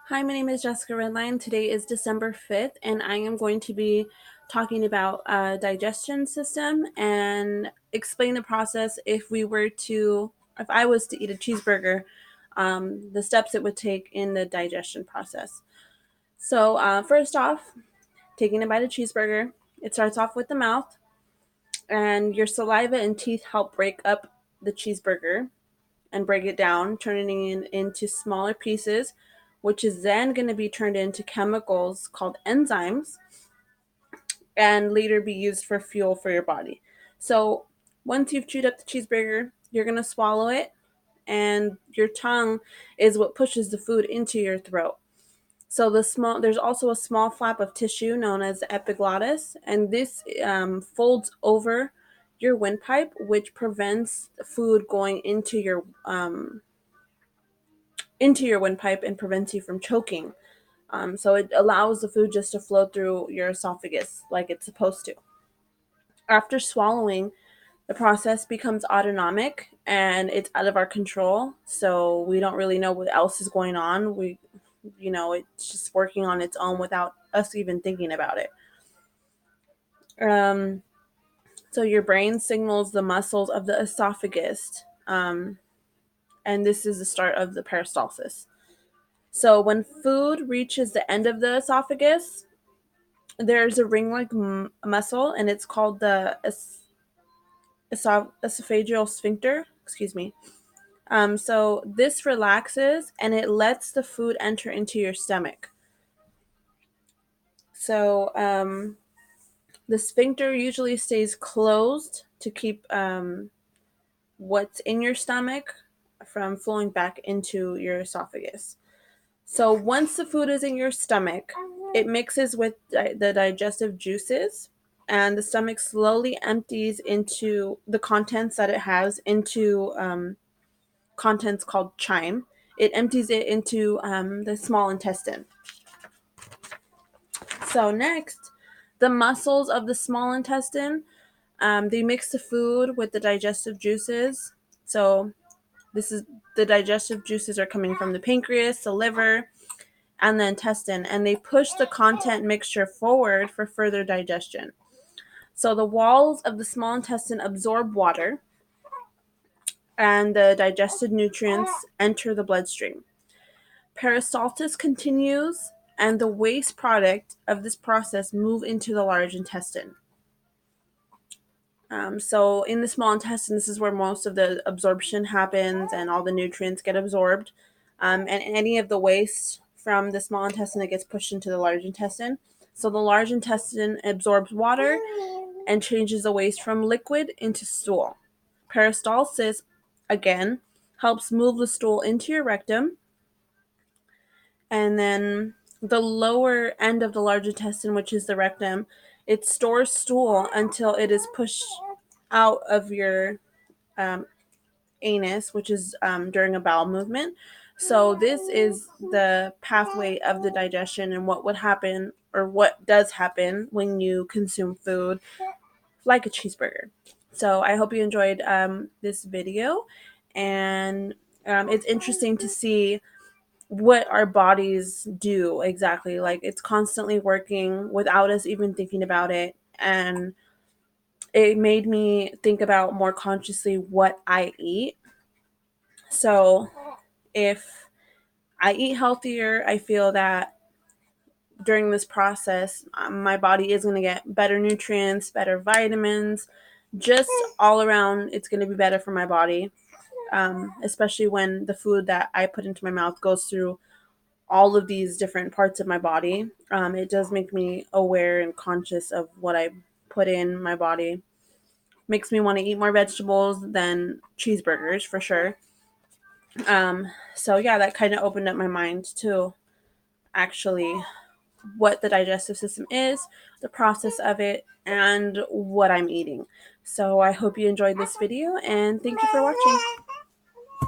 Hi, my name is Jessica Redline. Today is December 5th, and I am going to be talking about digestion system and explain the process if I was to eat a cheeseburger, the steps it would take in the digestion process. So, first off, taking a bite of cheeseburger, it starts off with the mouth, and your saliva and teeth help break up the cheeseburger and break it down, turning it into smaller pieces, which is then going to be turned into chemicals called enzymes and later be used for fuel for your body. So once you've chewed up the cheeseburger, you're going to swallow it, and your tongue is what pushes the food into your throat. So there's also a small flap of tissue known as the epiglottis, and this folds over your windpipe, which prevents food going into your windpipe and prevents you from choking. So it allows the food just to flow through your esophagus like it's supposed to. After swallowing, the process becomes autonomic and it's out of our control. So we don't really know what else is going on. It's just working on its own without us even thinking about it. Um, so your brain signals the muscles of the esophagus, and this is the start of the peristalsis. So when food reaches the end of the esophagus, there's a ring-like muscle, and it's called the esophageal sphincter. Excuse me. So this relaxes and it lets the food enter into your stomach. So the sphincter usually stays closed to keep what's in your stomach from flowing back into your esophagus. So once the food is in your stomach, it mixes with the digestive juices, and the stomach slowly empties into the contents that it has into contents called chyme. It empties it into the small intestine. So next, the muscles of the small intestine, they mix the food with the digestive juices. So this is the digestive juices are coming from the pancreas, the liver, and the intestine, and they push the content mixture forward for further digestion. So the walls of the small intestine absorb water, and the digested nutrients enter the bloodstream. Peristalsis continues, and the waste product of this process move into the large intestine. So in the small intestine, this is where most of the absorption happens and all the nutrients get absorbed. And any of the waste from the small intestine that gets pushed into the large intestine. So the large intestine absorbs water and changes the waste from liquid into stool. Peristalsis, again, helps move the stool into your rectum. And then the lower end of the large intestine, which is the rectum, it stores stool until it is pushed out of your um, anus, which is during a bowel movement. So this is the pathway of the digestion and what would happen or what does happen when you consume food like a cheeseburger. So I hope you enjoyed this video, and it's interesting to see what our bodies do exactly. Like, it's constantly working without us even thinking about it, and it made me think about more consciously what I eat. So if I eat healthier, I feel that during this process, my body is going to get better nutrients, better vitamins, just all around. It's going to be better for my body, especially when the food that I put into my mouth goes through all of these different parts of my body. It does make me aware and conscious of what I put in my body. Makes me want to eat more vegetables than cheeseburgers for sure. So yeah, that kind of opened up my mind to actually what the digestive system is, the process of it, and what I'm eating. So I hope you enjoyed this video, and thank you for watching.